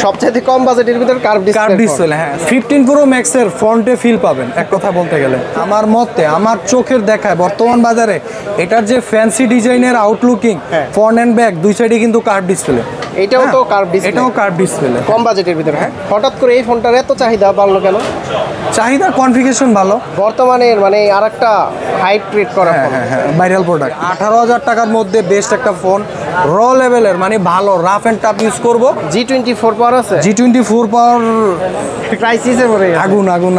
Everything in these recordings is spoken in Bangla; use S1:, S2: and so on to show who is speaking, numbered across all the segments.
S1: সবচেয়ে কম বাজেটের ভিতর কার্ভ
S2: ডিসপ্লে। হ্যাঁ, 15 প্রো ম্যাক্সের ফ্রন্টে ফিল পাবেন এক কথা বলতে গেলে। আমার মতে, আমার চোখের দেখায় বর্তমান বাজারে এটার যে ফ্যান্সি ডিজাইনের আউটলুকিং, ফ্রন্ট এন্ড ব্যাক দুই সাইডে কিন্তু কার্ভ ডিসপ্লে।
S1: এটাও তো কার্ভ ডিসপ্লে,
S2: এটাও কার্ভ ডিসপ্লে
S1: কম বাজেটের ভিতরে। হ্যাঁ, হঠাৎ করে এই ফোনটার এত চাহিদা বাড়লো কেন?
S2: চাহিদা, কনফিগারেশন ভালো,
S1: বর্তমানের মানে আরেকটা হাইপ ক্রিয়েট করা ফোন।
S2: হ্যাঁ, ভাইরাল প্রোডাক্ট। 18,000 টাকার মধ্যে বেস্ট একটা ফোন, র লেভেলের মানে ভালো রাফ এন্ড টাফ ইউজ করবো।
S1: G24 পাওয়ার আছে,
S2: G24 পাওয়ার
S1: ক্রাইসিসে পড়ে গেছে।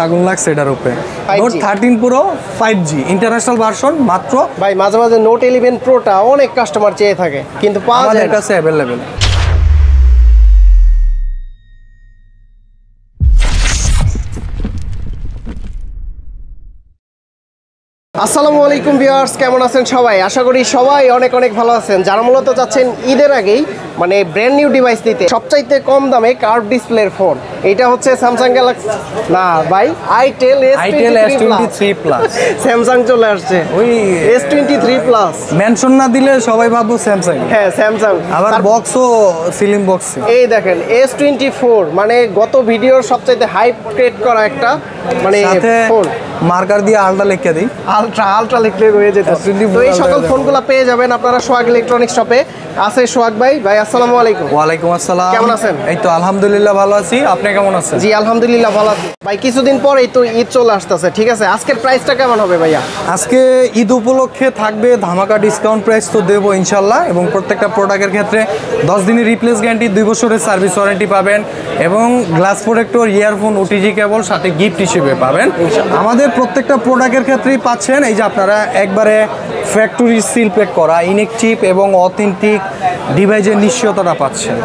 S2: আগুন লাগছে এটার উপরে। Note 13 pro 5G international version মাত্র।
S1: ভাই মাঝে মাঝে নোট 11 প্রোটা অনেক কাস্টমার চেয়ে থাকে কিন্তু পাওয়া যায়
S2: আমাদের কাছে অ্যাভেলেবেল।
S1: আসসালামু আলাইকুম ভিউয়ার্স, কেমন আছেন সবাই? আশা করি সবাই অনেক অনেক ভালো আছেন। যারা মূলত যাচ্ছেন ঈদের আগেই মানে ব্র্যান্ড নিউ ডিভাইস নিতে সবচাইতে কম দামে কার্ভ ডিসপ্লের ফোন, এটা হচ্ছে স্যামসাং গ্যালাক্সি না ভাই আইটেল S23
S2: প্লাস।
S1: স্যামসাং চলে আসছে, ওই S23 প্লাস।
S2: মেনশন না দিলে সবাই ভাববো স্যামসাং।
S1: হ্যাঁ স্যামসাং,
S2: আবার বক্সও সিলিং বক্স।
S1: এই দেখেন S24 মানে গত ভিডিওর সবচাইতে হাইপ ক্রিয়েট করা একটা মানে ফোন।
S2: মার্কার দিয়ে আলট্রা লিখে দিই,
S1: আলট্রা লিখলে হয়ে যেত। তো এই সকল ফোনগুলো পেয়ে যাবেন আপনারা সোহাগ ইলেকট্রনিক্স শপে। আছে সোহাগ ভাই। ভাই আসসালামু আলাইকুম।
S2: ওয়ালাইকুম আসসালাম,
S1: কেমন আছেন?
S2: এই তো আলহামদুলিল্লাহ ভালো আছি, আপনি কেমন আছেন?
S1: জি আলহামদুলিল্লাহ ভালো আছি ভাই। কিছুদিন পরেই তো ঈদ চলে আসতেছে, ঠিক আছে? আজকের প্রাইসটা কেমন হবে ভাইয়া?
S2: আজকে ঈদ উপলক্ষে থাকবে ধামাকা ডিসকাউন্ট প্রাইস তো দেবো ইনশাল্লাহ, এবং প্রত্যেকটা প্রোডাক্টের ক্ষেত্রে 10 দিনের রিপ্লেস গ্যারান্টি, 2 বছরের সার্ভিস ওয়ারেন্টি পাবেন, এবং glass protector, earphone, OTG cable সাথে গিফট হিসেবে পাবেন। আমাদের প্রত্যেকটা প্রোডাক্টের ক্ষেত্রেই পাচ্ছেন এই যে আপনারা একবারে ফ্যাক্টরি সিল প্যাক করা ইনেকটিভ এবং অথেন্টিক ডিভাইসের নিশ্চয়তাটা পাচ্ছেন।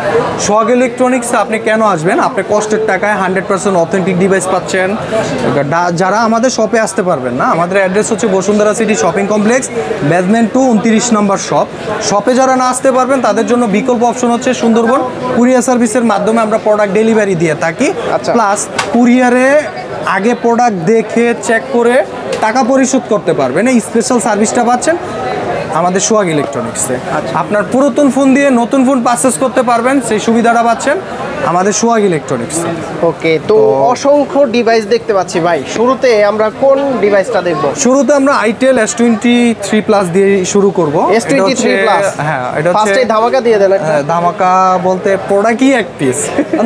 S2: সোহাগ ইলেকট্রনিক্সে আপনি কেন আসবেন? আপনি কষ্টের টাকায় 100% অথেন্টিক ডিভাইস পাচ্ছেন। যারা আমাদের শপে আসতে পারবেন না, আমাদের অ্যাড্রেস হচ্ছে Bashundhara city shopping complex, basement 2, 29 নম্বর শপ। শপে যারা না আসতে পারবেন তাদের জন্য বিকল্প অপশন হচ্ছে সুন্দরবন কুরিয়ার সার্ভিসের মাধ্যমে আমরা প্রোডাক্ট ডেলিভারি দিয়ে থাকি। প্লাস কুরিয়ারে আগে প্রোডাক্ট দেখে চেক করে টাকা পরিশোধ করতে পারবেন, এই স্পেশাল সার্ভিসটা পাচ্ছেন আমাদের সোহাগ ইলেকট্রনিক্সে। আপনার পুরাতন ফোন দিয়ে নতুন ফোন পারচেজ করতে পারবেন, সেই সুবিধাটা পাচ্ছেন আমাদের সোহাগ ইলেকট্রনিক্সে।
S1: ওকে, তো অসংখ্য ডিভাইস দেখতে পাচ্ছি ভাই। শুরুতে আমরা কোন ডিভাইসটা দেখব?
S2: শুরুতে আমরা আইটেল S23 প্লাস দিয়ে শুরু করব।
S1: S23 প্লাস,
S2: হ্যাঁ এটা
S1: ফার্স্টে ধামাকা দিয়ে দেন।
S2: ধামাকা বলতে প্রোডাক্টই এক পিস,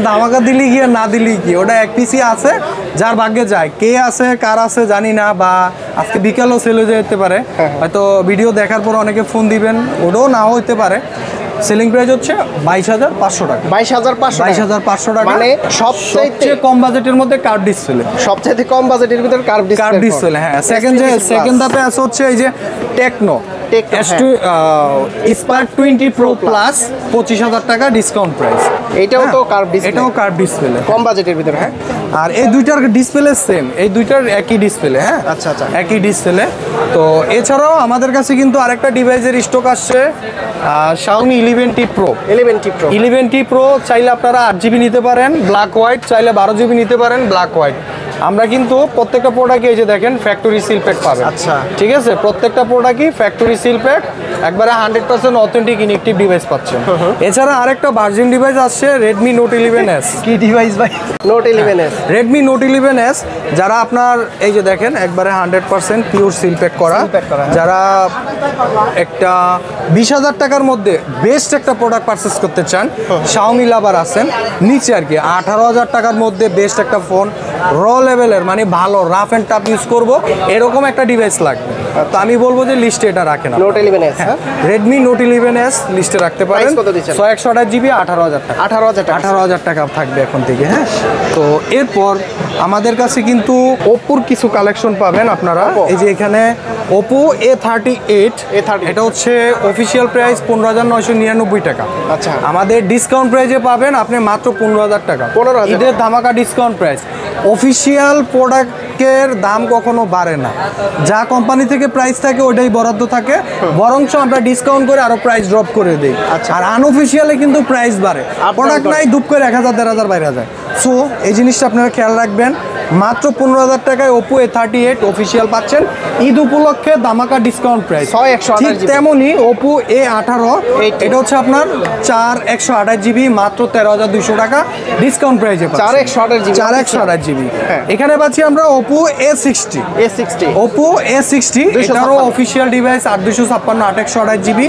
S2: ধামাকা দিলি কি আর না দিলি কি, ওটা এক পিসই আছে, যার ভাগ্যে যায়। কে আছে কার আছে জানি না, বা আজকে বিকালও সেল হয়ে যেতে পারে, হয়তো ভিডিও দেখার পর অনেকে ফোন দিবেন, ওটাও নাও হইতে পারে। সেলিং প্রাইস হচ্ছে 22,500 টাকা।
S1: 22,500 টাকা
S2: মানে সবচেয়ে কম বাজেটের মধ্যে কার্ভ ডিসপ্লে।
S1: সবচেয়ে কম বাজেটের ভিতর কার্ভ
S2: ডিসপ্লে। হ্যাঁ, সেকেন্ড ধাপে আছে হচ্ছে এই যে টেকনো স্পার্ক 20 প্রো প্লাস, 25,000 টাকা ডিসকাউন্ট প্রাইস।
S1: এটাও তো কার্ভ ডিসপ্লে,
S2: এটাও কার্ভ ডিসপ্লে
S1: কম বাজেটের ভিতরে। হ্যাঁ,
S2: আর এই দুইটার ডিসপ্লে সেম, এই দুইটার একই ডিসপ্লে। হ্যাঁ
S1: আচ্ছা আচ্ছা,
S2: একই ডিসপ্লে। তো এছাড়াও আমাদের কাছে কিন্তু আরেকটা ডিভাইসের স্টক আসছে, Xiaomi 11T Pro। 11T Pro চাইলে আপনারা 8GB নিতে পারেন ব্ল্যাক হোয়াইট, চাইলে 12GB নিতে পারেন ব্ল্যাক হোয়াইট। আমরা কিন্তু প্রত্যেকটা প্রোডাক্টে এই যে দেখেন ফ্যাক্টরি সিল প্যাক পাবেন।
S1: আচ্ছা
S2: ঠিক আছে, প্রত্যেকটা প্রোডাক্টই ফ্যাক্টরি সিল প্যাক, একবারে 100% অথেন্টিক ইনেকটিভ ডিভাইস পাচ্ছেন। এছাড়া আরেকটা ভার্জিন ডিভাইস আসছে Redmi Note 11S।
S1: কি ডিভাইস ভাই? Note 11S,
S2: Redmi Note 11S, যারা আপনার এই যে দেখেন একবারে 100% পিওর সিল প্যাক করা, যারা একটা 20,000 টাকার মধ্যে বেস্ট একটা প্রোডাক্ট পারচেস করতে চান, Xiaomi লাভার আছেন নিচে আর কি, 18,000 টাকার মধ্যে বেস্ট একটা ফোন, র লেভেলের মানে ভালো রাফ এন্ড টাফ ইউজ করবো এরকম একটা ডিভাইস লাগবে। তো আমি বলবো যে লিস্টে এটা রাখেন।
S1: Note 11S,
S2: Redmi Note 11S লিস্টে রাখতে পারেন। 128GB 18,000 টাকা। 18,000 টাকা থাকবে এখন থেকে। হ্যাঁ, তো এরপর আমাদের কাছে কিন্তু ওপ্পোর কিছু কালেকশন পাবেন আপনারা। এই যে এখানে Oppo A38, এটা হচ্ছে অফিসিয়াল প্রাইস 15,999 টাকা।
S1: আচ্ছা,
S2: আমাদের ডিসকাউন্ট প্রাইসে পাবেন আপনি মাত্র 15,000 টাকা। ঈদের ধামাকা ডিসকাউন্ট প্রাইস। অফিসিয়াল প্রোডাক্টের দাম কখনো বাড়ে না, যা কোম্পানি থেকে প্রাইস থাকে ওইটাই বরাদ্দ থাকে, বরঞ্চ আমরা ডিসকাউন্ট করে আরো প্রাইস ড্রপ করে দিই। আর আনঅফিসিয়ালে কিন্তু প্রাইস বাড়ে, প্রোডাক্ট নাই দুপ করে 1,000 1,500 বাইরে যায়। সো এই জিনিসটা আপনারা খেয়াল রাখবেন। মাত্র 15,000 টাকায় ওপো A38 অফিসিয়াল পাচ্ছেন ঈদ উপলক্ষে ধামাকা ডিসকাউন্ট প্রাইস।
S1: 128
S2: ঠিক তেমনি ওপো A18 এটা হচ্ছে আপনার 4128 জিবি মাত্র 13,200 টাকা ডিসকাউন্ট প্রাইসে পাচ্ছেন। 4128 জিবি। এখানে পাচ্ছি আমরা ওপো A60 ওপো A60 এটারও অফিসিয়াল ডিভাইস 8256 8128 জিবি,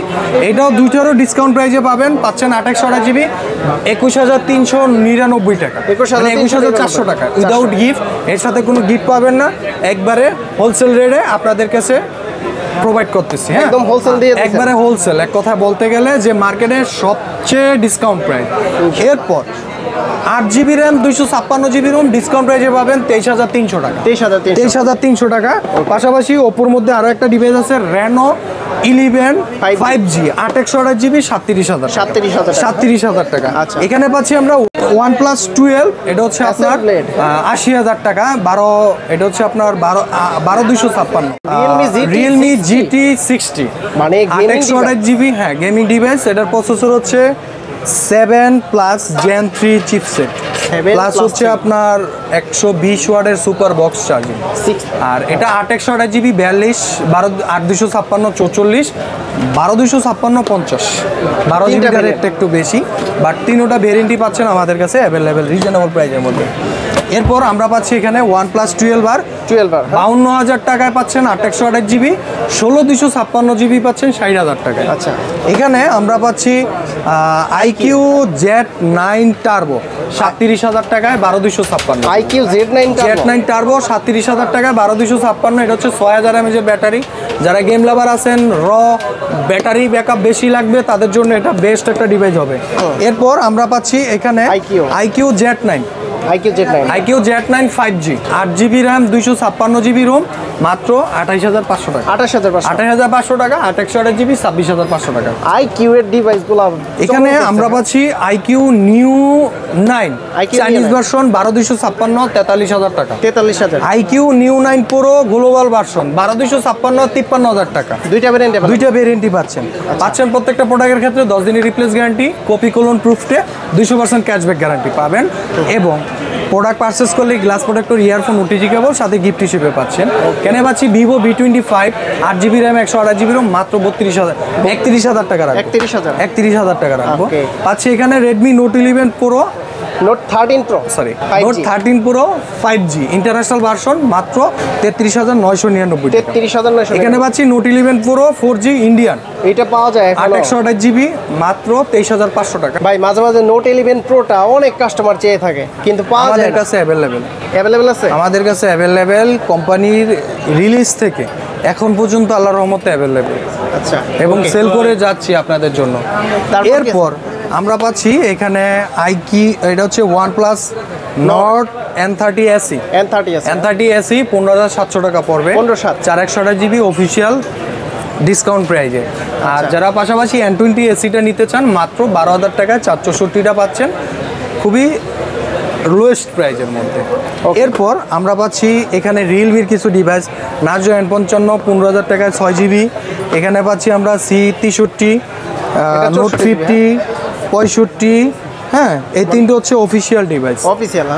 S2: এটাও দুইটারও ডিসকাউন্ট প্রাইসে পাচ্ছেন 8128 জিবি 21,399 টাকা, 21,400 টাকা উইদাউট গিফট। এর সাথে কোনো গিফট পাবেন না, একবারে হোলসেল রেটে আপনাদের কাছে প্রোভাইড করতেছি। হ্যাঁ,
S1: একদম হোলসেল দিয়ে
S2: একবারে হোলসেল, এক কথা বলতে গেলে যে মার্কেটের সবচেয়ে ডিসকাউন্ট প্রাইস। এরপর 8 GB RAM 256 GB ROM discount প্রাইসে পাবেন 23,300 টাকা। 23,300 টাকা। পাশাপাশি ওপোর মধ্যে আরো একটা ডিভাইস আছে রেনো 11 5G 828 জিবি 37,000 টাকা। এখানে পাচ্ছি আমরা OnePlus 12, এটা হচ্ছে আপনার 80,000 টাকা। এটা হচ্ছে আপনার 12,256। Realme GT60
S1: মানে
S2: 828 জিবি, হ্যাঁ গেমিং ডিভাইস। এটার প্রসেসর হচ্ছে 7 প্লাস Gen 3 চিপসেট, প্লাস হচ্ছে আপনার 120 ওয়াটের সুপার বক্স চার্জিং। আর এটা 828 জিবি 42 8,256 44 12,256 50 12 জিবির রেটটা একটু বেশি, বাট তিনোটা ভেরিয়েন্টই পাচ্ছেন আমাদের কাছে অ্যাভেলেবেল রিজনেবল প্রাইসের মধ্যে। এরপর আমরা পাচ্ছি এখানে OnePlus 12 52,000 টাকায় পাচ্ছেন 828 জিবি, 16,256 জিবি পাচ্ছেন 60,000 টাকায়।
S1: আচ্ছা,
S2: এখানে আমরা পাচ্ছি IQ Z9 টার্বো 37,000 টাকায় 12,256।
S1: IQ Z9
S2: টার্বো 37,000 টাকায় 12,256। এটা হচ্ছে 6000 mAh ব্যাটারি। যারা গেম লাভার আছেন, ব্যাটারি ব্যাকআপ বেশি লাগবে, তাদের জন্য এটা বেস্ট একটা ডিভাইস হবে। এরপর আমরা পাচ্ছি এখানে IQ Z9 5G 8 GB RAM 256 GB ROM মাত্র 28,500 টাকা। 28,500 টাকা 828 জিবি 26,500 টাকা।
S1: IQ এর ডিভাইসগুলো
S2: এখানে আমরা পাচ্ছি IQ Neo 9 চাইনিজ ভার্সন 12,256 43,000 টাকা।
S1: 43,000।
S2: IQ Neo 9 Pro global version 12,256 53,000 টাকা। দুইটা ভেরিয়েন্টই পাচ্ছেন। প্রত্যেকটা প্রোডাক্টের ক্ষেত্রে 10 দিনের রিপ্লেস গ্যারান্টি, কপি কোলন প্রুফটে 200% ক্যাশব্যাক গ্যারান্টি পাবেন, এবং প্রোডাক্ট পারচেস করলে glass protector, earphone, OTG cable সাথে গিফট হিসেবে পাচ্ছেন। কেন পাচ্ছি Vivo V25 8 GB RAM 128 GB ROM মাত্র 31,000 টাকা রাখবো। 31,000 টাকা রাখবো। পাচ্ছি এখানে Redmi Note 11 Pro
S1: Note 13 Pro
S2: Note 13 Pro 5G international version মাত্র 33,999 টাকা।
S1: 33,999।
S2: এখানে পাচ্ছি Note 11 Pro 4G ইন্ডিয়ান,
S1: এটা পাওয়া যায় এখন
S2: 128 জিবি মাত্র 23,500 টাকা।
S1: ভাই মাঝে মাঝে Note 11 Proটা অনেক কাস্টমার চেয়ে থাকে, কিন্তু পাওয়া যায় না।
S2: আমাদের কাছে
S1: অ্যাভেলেবল আছে।
S2: আমাদের কাছে অ্যাভেলেবেল, কোম্পানির রিলিজ থেকে এখন পর্যন্ত আল্লাহর রহমতে অ্যাভেলেবেল।
S1: আচ্ছা,
S2: এবং সেল করে যাচ্ছি আপনাদের জন্য। এরপর আমরা পাচ্ছি এখানে এটা হচ্ছে OnePlus Nord N30 SE 15,700 টাকা পড়বে, 4128 জিবি অফিসিয়াল ডিসকাউন্ট প্রাইজে। আর যারা পাশাপাশি N20 SEটা নিতে চান মাত্র 12,000 টাকায় 464টা পাচ্ছেন, খুবই লোয়েস্ট প্রাইজের মধ্যে। এরপর আমরা পাচ্ছি এখানে রিয়েলমির কিছু ডিভাইস, নার্জো N55 15,000 টাকায় 6 জিবি। এখানে পাচ্ছি আমরা C63 Note 50 65। হ্যাঁ, এই তিনটে হচ্ছে অফিসিয়াল ডিভাইস।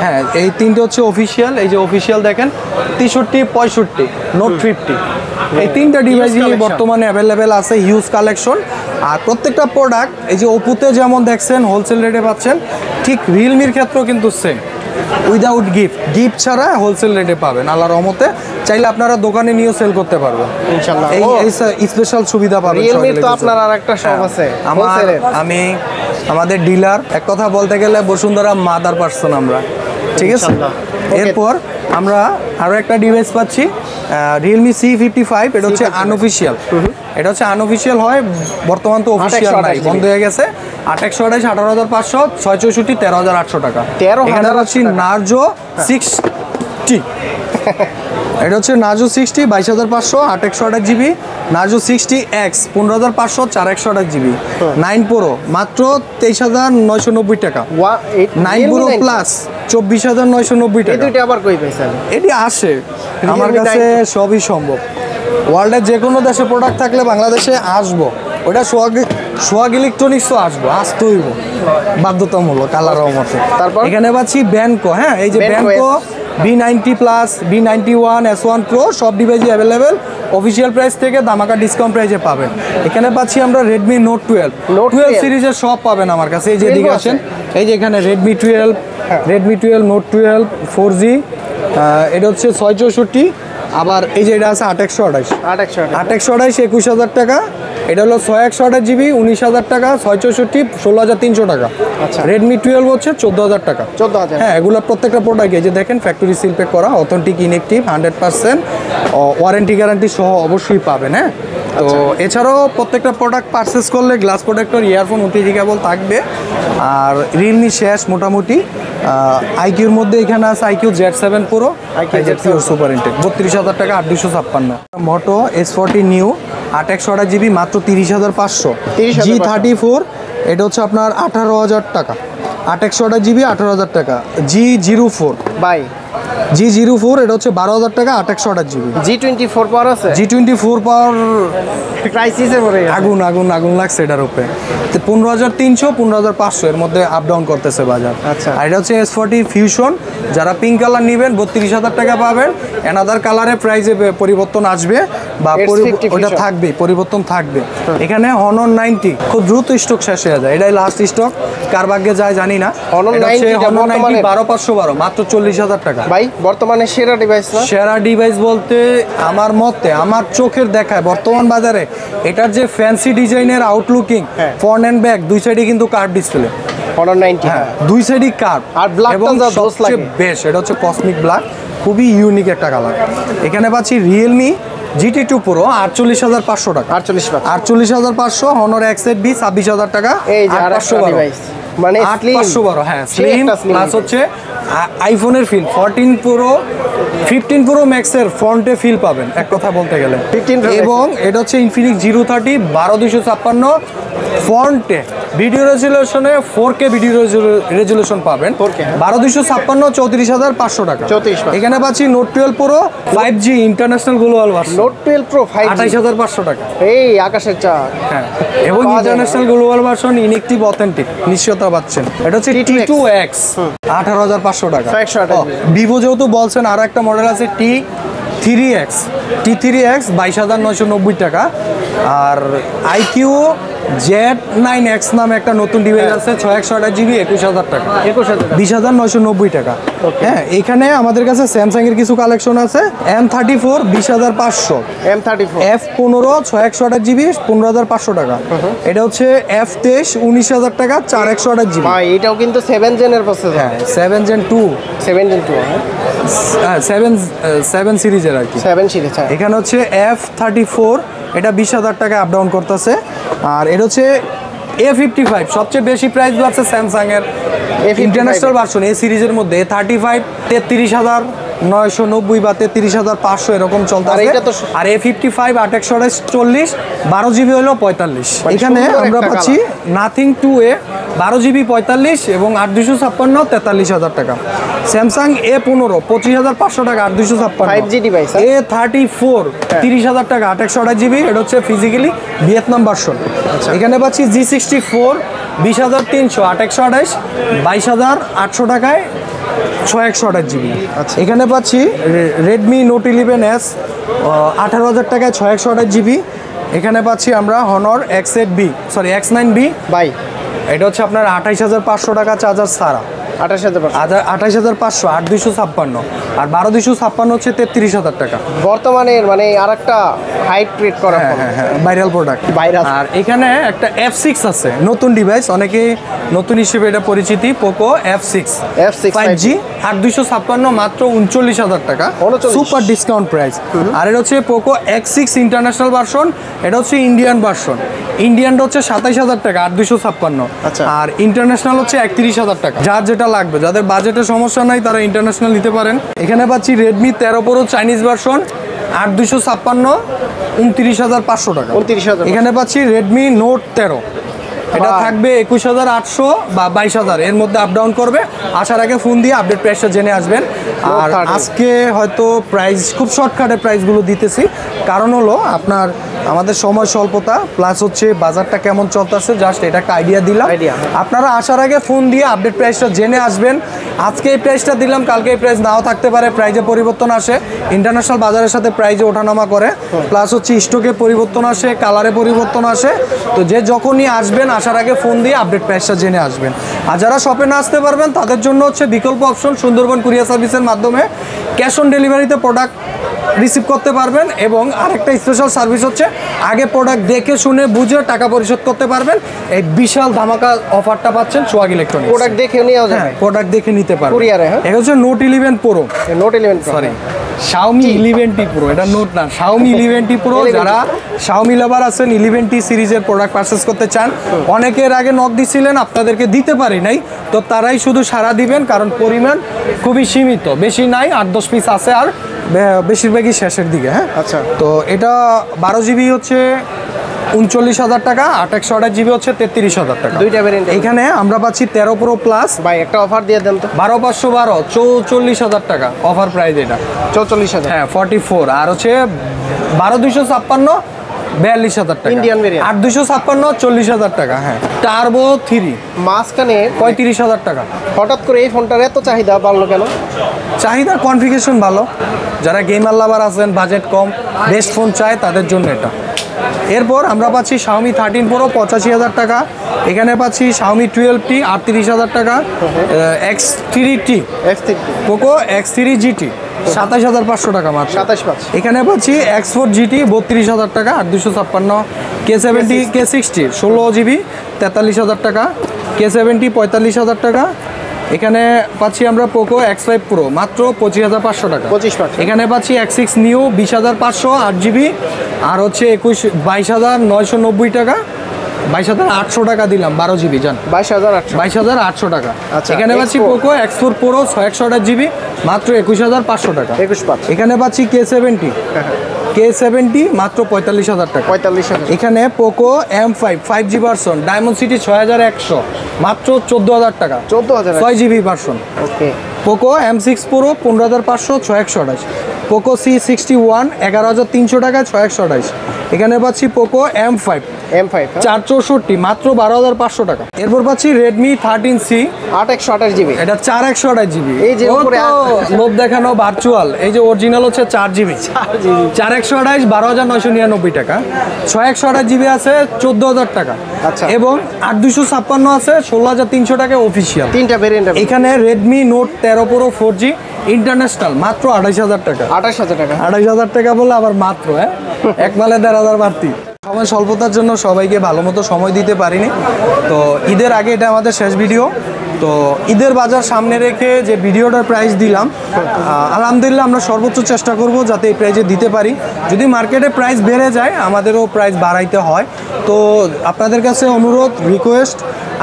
S2: হ্যাঁ, এই তিনটে হচ্ছে অফিসিয়াল। এই যে অফিসিয়াল দেখেন 63 65 Note 50, এই তিনটা ডিভাইসই বর্তমানে অ্যাভেলেবেল আছে, হিউজ কালেকশন। আর প্রত্যেকটা প্রোডাক্ট এই যে ওপোতে যেমন দেখছেন হোলসেল রেটে পাচ্ছেন, ঠিক রিয়েলমির ক্ষেত্রেও কিন্তু সেম, উইদাউট গিফট ছাড়া হোলসেল রেটে পাবেন আল্লাহর রহমতে। চাইলে আপনারা দোকানে নিয়েও সেল করতে পারবেন ইনশাআল্লাহ। এই স্পেশাল সুবিধা পাবেন।
S1: রিয়েলমির তো আপনার আরেকটা শপ আছে,
S2: আমি আমাদের ডিলার, এক কথা বলতে গেলে বসুন্ধরা মাদার পার্সন আমরা, ঠিক আছে। এরপর আমরা আরো একটা ডিভাইস পাচ্ছি Realme C55, এটা হচ্ছে আনঅফিশিয়াল। এটা হচ্ছে আনঅফিশিয়াল হয়, বর্তমান তো অফিশিয়াল নাই, বন্ধ হয়ে গেছে। 828 18,500 664 13,800 টাকা। এখানে পাচ্ছি নার্জো 60, এটা হচ্ছে Narzo 60 22,500 828 GB, Narzo 60X 15,500 4128 GB, 9 Pro মাত্র 23,990 টাকা, 9 Pro প্লাস 24,990 টাকা।
S1: এই দুইটা আবার কই পাইছেন?
S2: এটি আসে আমার কাছে, সবই সম্ভব। ওয়ার্ল্ডের যে কোনো দেশে প্রোডাক্ট থাকলে বাংলাদেশে আসবো, ওটা সোহাগ ইলেকট্রনিক্সও আসতে হইব বাধ্যতামূলক আল্লাহর রহমতে।
S1: তারপর
S2: এখানে পাচ্ছি ব্যানকো, হ্যাঁ এই যে ব্যানকো B90 plus B91 S1 Pro সব ডিভাইসই অ্যাভেলেবেল অফিসিয়াল প্রাইস থেকে ধামাকা ডিসকাউন্ট প্রাইসে পাবেন। এখানে পাচ্ছি আমরা রেডমি নোট 12 সিরিজের সব পাবেন আমার কাছে। এই যে দিকে আসেন, এই যে এখানে রেডমি 12 নোট 12 4G, এটা হচ্ছে 664, আবার এই যে এটা আছে 828 21,000 টাকা। এটা হলো 628 GB 19,000 টাকা, 664 16,300 টাকা।
S1: আচ্ছা,
S2: রেডমি 12 হচ্ছে 14,000 টাকা।
S1: 14,000,
S2: হ্যাঁ এগুলো প্রত্যেকটা প্রোডাক্ট এই যে দেখেন ফ্যাক্টরি সিল প্যাক করা, অথেন্টিক ইনএক্টিভ 100%, ওয়ারেন্টি গ্যারান্টি সহ অবশ্যই পাবেন। হ্যাঁ তো এছাড়াও প্রত্যেকটা প্রোডাক্ট পারচেস করলে গ্লাস প্রোটেক্টর, ইয়ারফোন, ওটিজি কেবল থাকবে। আর রিয়েলমি শেষ মোটামুটি। আইকিউর মধ্যে এখানে আছে IQ Z7 Pro, super intact 32,000 টাকা 8,256। মোটো S40 নিউ 8/128 GB মাত্র 30,500। G34 এটা হচ্ছে আপনার 18,000 টাকা, 8/128 GB 18,000 টাকা। G04
S1: বাই
S2: G04 এটা হচ্ছে 12,000 টাকা 8/128 GB।
S1: G24 পাওয়ার আছে,
S2: G24 পাওয়ার
S1: ক্রাইসিসে পড়ে গেছে।
S2: আগুন লাগছে এটার উপরে। 15,300 15,500 এর মধ্যে আপ ডাউন করতেছে বাজার।
S1: আচ্ছা,
S2: আর এটা হচ্ছে S40 ফিউশন, যারা পিঙ্ক কালার নেবেন 32,000 টাকা পাবেন। অ্যানাদার কালারে প্রাইসে পরিবর্তন আসবে বা ওটা থাকবে, পরিবর্তন থাকবে। এখানে Honor 90 খুব দ্রুত স্টক শেষ হয়ে যায়, এটাই লাস্ট স্টক, কার ভাগ্যে যায় জানি না।
S1: Honor 90
S2: 12512 মাত্র 40,000 টাকা।
S1: ভাই বর্তমানে সেরা ডিভাইস না?
S2: সেরা ডিভাইস বলতে আমার মতে, আমার চোখের দেখায় বর্তমান বাজারে এটার যে ফ্যান্সি ডিজাইনের আউটলুকিং, ফ্রন্ট এন্ড ব্যাক দুই সাইডে কিন্তু কার্ভ ডিসপ্লে।
S1: Honor 90
S2: হ্যাঁ দুই সাইডই কার্ভ,
S1: আর ব্ল্যাকটা যা জোস লাগে
S2: বেশ, এটা হচ্ছে কসমিক ব্ল্যাক, খুবই ইউনিক একটা কালার। এখানে পাচ্ছি রিয়েলমি GT2 Pro 48,500 টাকা, 48,500। Honor X8B 26,000 টাকা,
S1: এই যে আরেকটা ডিভাইস, মানে
S2: 8,512। হ্যাঁ স্লিম প্লাস হচ্ছে আইফোনের ফিল 14 Pro 15 Pro Max এর ফ্রন্টে ফিল পাবেন এক কথা বলতে গেলে। এবং এটা হচ্ছে Infinix Zero 30 12,256 ফ্রন্টে ভিডিও রেজুলেশনে 4K ভিডিও রেজুলেশন পাবেন। 12,256 34,500 টাকা। এখানে পাচ্ছি note 12 Pro 5G international global version,
S1: note 12 Pro 5G
S2: 28,500 টাকা।
S1: এই আকাশের চাঁদ।
S2: হ্যাঁ এবং international global version inactive authentic নিশ্চয়তা পাচ্ছেন। এটা হচ্ছে T2X 18,500 টাকা। ভিভো যেহেতু বলছেন, আরো একটা মডেল আছে T3X 22,990 টাকা। আর আইকিউ Z9X নামে একটা নতুন ডিভাইস আছে 6/128 GB 21,000 টাকা, 20,990 টাকা। হ্যাঁ এখানে আমাদের কাছে স্যামসাং এর কিছু কালেকশন আছে। M34 20,500,
S1: M34
S2: F15 6/128 GB 15,500 টাকা। এটা হচ্ছে F23 19,000 টাকা 4/128 GB।
S1: ভাই এটাও কিন্তু 7 জেনের প্রসেসর।
S2: হ্যাঁ 7 Gen 2 7 সিরিজের আর কি,
S1: 7 সিরিজ।
S2: এখানে হচ্ছে F34, এটা 20,000 টাকা আপ ডাউন করতেছে। আর এটা হচ্ছে A55, সবচেয়ে বেশি প্রাইস বাড়ছে স্যামসাং এর ইন্টারন্যাশনাল ভার্সন এই সিরিজের মধ্যে। A35 33,990 বা 33,500 এরকম চলতেছে। আর A55 8/128 40 12 GB হলো 45। এখানে আমরা পাচ্ছি নাথিং 2A 12 GB 45 এবং 8,256 43,000 টাকা। স্যামসাং A15 25,500 টাকা 8,256
S1: 5G ডিভাইস।
S2: A34 30,000 টাকা 8/128 GB, এটা হচ্ছে ফিজিক্যালি ভিয়েতনাম ভার্সন। এখানে পাচ্ছি G64 20,300 8/128 22,800 টাকায় 6/128 GB। এখানে পাচ্ছি রেডমি নোট 11S 18,000 টাকায় 6/128 GB। এখানে পাচ্ছি আমরা Honor X9B
S1: বাই,
S2: এটা হচ্ছে আপনার 28,500 টাকা চার্জার ছাড়া, 28,500 8,256। আর 12,256 হচ্ছে 33,000 টাকা
S1: বর্তমানের মানে আরেকটা হাইট ক্রিয়েট করা
S2: ভাইরাল প্রোডাক্ট। আর এখানে একটা F6 আছে নতুন ডিভাইস, অনেকে নতুন হিসেবে এটা পরিচিতি, পোকো F6 5G 8,256 মাত্র 39,000 টাকা, সুপার ডিসকাউন্ট প্রাইস। আর এটা হচ্ছে পোকো X6 ইন্টারন্যাশনাল ভার্সন, এটা হচ্ছে ইন্ডিয়ান ভার্সন। ইন্ডিয়ানটা হচ্ছে 27,000 টাকা 8,256, আর ইন্টারন্যাশনাল হচ্ছে 31,000 টাকা। যার যেটা লাগবে, যাদের বাজেটের সমস্যা নাই তারা ইন্টারন্যাশনাল নিতে পারেন। এখানে পাচ্ছি রেডমি 13 Pro চাইনিজ ভার্সন 8,256 29,500 টাকা। এখানে পাচ্ছি রেডমি নোট 13 এটা
S1: ভাই।
S2: থাকবে 21,800 বা 22,000 এর মধ্যে আপ ডাউন করবে। আসার আগে ফোন দিয়ে আপডেট প্রাইসটা জেনে আসবেন। আর
S1: 30
S2: আজকে হয়তো প্রাইস খুব শর্টকাটে প্রাইসগুলো দিতেছি, কারণ হলো আপনার আমাদের সময় স্বল্পতা প্লাস হচ্ছে বাজারটা কেমন চলতেছে, জাস্ট এটা একটা আইডিয়া দিলাম।
S1: Idea, হ্যাঁ।
S2: আপনারা আসার আগে ফোন দিয়ে আপডেট প্রাইসটা জেনে আসবেন। আজকে এই প্রাইসটা দিলাম, কালকে এই প্রাইস নাও থাকতে পারে, প্রাইজে পরিবর্তন আসে, ইন্টারন্যাশনাল বাজারের সাথে প্রাইজে ওঠানামা করে, প্লাস হচ্ছে স্টকে পরিবর্তন আসে, কালারে পরিবর্তন আসে। তো যে যখনই আসবেন আসার আগে ফোন দিয়ে আপডেট প্রাইসটা জেনে আসবেন। আর যারা শপে না আসতে পারবেন তাদের জন্য হচ্ছে বিকল্প অপশন, সুন্দরবন কুরিয়ার সার্ভিসের মাধ্যমে ক্যাশ অন ডেলিভারিতে প্রোডাক্ট রিসিভ করতে পারবেন। এবং আরেকটা স্পেশাল সার্ভিস হচ্ছে আগে প্রোডাক্ট দেখে শুনে বুঝে টাকা পরিশোধ করতে পারবেন। এই বিশাল ধামাকা অফারটা পাচ্ছেন সোহাগ ইলেকট্রনিক্স।
S1: প্রোডাক্ট দেখে নিয়ে যাবে
S2: হ্যাঁ, প্রোডাক্ট দেখে নিতে পারবেন
S1: Courier এ, হ্যাঁ?
S2: এটা হচ্ছে note 11 pro,
S1: note 11
S2: sorry Xiaomi 11T Pro, এটা নোট না, Xiaomi 11T Pro।
S1: 11T
S2: যারা Xiaomi লাভার আছেন 11T সিরিজের প্রোডাক্ট পারচেজ করতে চান, অনেকের আগে নক দিছিলেন, আপনাদেরকে দিতে পারি নাই, তো তারাই শুধু সাড়া দিবেন, কারণ পরিমাণ খুবই সীমিত, বেশি নাই, 8-10 পিস আছে, আর বেশিরভাগই শেষের দিকে। হ্যাঁ,
S1: আচ্ছা।
S2: তো এটা 12 জিবি হচ্ছে 39,000 টাকা, 828 জিবি হচ্ছে 33,000 টাকা।
S1: দুইটা ভ্যারিয়েন্ট।
S2: এখানে আমরা পাচ্ছি 13 Pro প্লাস
S1: ভাই একটা অফার দিয়ে দেন তো।
S2: 12,512 44,000 টাকা অফার প্রাইস এটা।
S1: 44,000।
S2: হ্যাঁ 44, আর হচ্ছে 12,256 42,000 টাকা।
S1: Indian variant।
S2: 8,256 40,000 টাকা। হ্যাঁ, টার্বো 3
S1: মাঝখানে
S2: 35,000 টাকা।
S1: হঠাৎ করে এই ফোনটার এত চাহিদা বাড়লো কেন?
S2: চাহিদা, কনফিগারেশন ভালো, যারা গেমার লাভার আছেন, বাজেট কম, বেস্ট ফোন চায় তাদের জন্য এটা। এরপর আমরা পাচ্ছি Xiaomi 13 Pro 85,000 টাকা। এখানে পাচ্ছি Xiaomi 12T 38,000 টাকা, X3T,
S1: X3
S2: Poco X3 GT 27,500 টাকা মাত্র।
S1: 27,500।
S2: এখানে পাচ্ছি X4 GT 32,000 টাকা, 8,256। K70 K60 16 জিবি 43,000 টাকা, K70 45,000 টাকা। এখানে পাচ্ছি আমরা পোকো X5 Pro মাত্র 25,500 টাকা।
S1: 25,500।
S2: এখানে পাচ্ছি X6 নিউ 20,500 8 জিবি, আর হচ্ছে 22,990 টাকা, 22,800 টাকা দিলাম 12 জিবি জান,
S1: 22,800।
S2: 22,800 টাকা।
S1: আচ্ছা,
S2: এখানে পাচ্ছি
S1: X4
S2: Poco X4 Pro 628 GB মাত্র 21,500 টাকা।
S1: 21,500।
S2: এখানে পাচ্ছি K70 মাত্র 45,000 টাকা।
S1: 45,000।
S2: এখানে Poco M5 5G version diamond city 6100 মাত্র 14,000 টাকা।
S1: 14,000।
S2: 6 GB version.
S1: Okay.
S2: Poco M6 Pro 15,500 6128। Poco C61 11,300 টাকায় 6128। এখানে পাচ্ছি পোকো M5
S1: M5
S2: 464 মাত্র 12,500 টাকা। এরপর পাচ্ছি রেডমি 13C
S1: 828 জিবি।
S2: এটা 4128 জিবি।
S1: এই যে উপরে
S2: লোভ দেখানো ভার্চুয়াল, এই যে অরিজিনাল হচ্ছে 4 জিবি। 4128 12,999 টাকা। 6128 জিবি আছে 14,000 টাকা।
S1: আচ্ছা।
S2: এবং 8,256 আছে 16,300 টাকা অফিসিয়াল।
S1: তিনটা ভেরিয়েন্ট।
S2: এখানে Redmi note 13 Pro 4G international মাত্র 28,000 টাকা।
S1: 28,000 টাকা।
S2: 28,000 টাকা বলে আবার মাত্র, হ্যাঁ, এক মালে 1,500 বাড়তি। সময় স্বল্পতার জন্য সবাইকে ভালো মতো সময় দিতে পারিনি, তো ঈদের আগে এটা আমাদের শেষ ভিডিও। তো ঈদের বাজার সামনে রেখে যে ভিডিওটার প্রাইস দিলাম, আলহামদুলিল্লাহ আমরা সর্বোচ্চ চেষ্টা করব যাতে এই প্রাইজে দিতে পারি। যদি মার্কেটে প্রাইস বেড়ে যায় আমাদেরও প্রাইস বাড়াইতে হয়। তো আপনাদের কাছে অনুরোধ, রিকোয়েস্ট,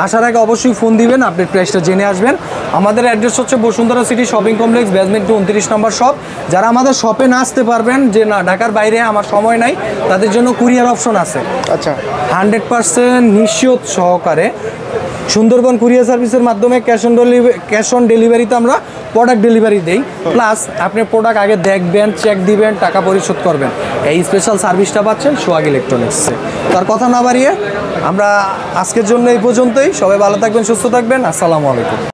S2: আসার আগে অবশ্যই ফোন দিবেন, আপডেট প্রাইসটা জেনে আসবেন। আমাদের অ্যাড্রেস হচ্ছে Bashundhara city shopping complex, basement 29 নম্বর শপ। যারা আমাদের শপে না আসতে পারবেন, যে না ঢাকার বাইরে আমার সময় নাই, তাদের জন্য কুরিয়ার অপশন আছে।
S1: আচ্ছা।
S2: 100% নিশ্চিত সহকারে সুন্দরবন কুরিয়ার সার্ভিসের মাধ্যমে ক্যাশ অন ডেলিভারিতে আমরা প্রোডাক্ট ডেলিভারি দেই। প্লাস আপনি প্রোডাক্ট আগে দেখবেন, চেক দিবেন, টাকা পরিশোধ করবেন। এই স্পেশাল সার্ভিসটা পাচ্ছেন সোহাগ ইলেকট্রনিক্সে। তার কথা না বাড়িয়ে আমরা আজকের জন্য এই পর্যন্তই। সবাই ভালো থাকবেন, সুস্থ থাকবেন। আসসালামু আলাইকুম।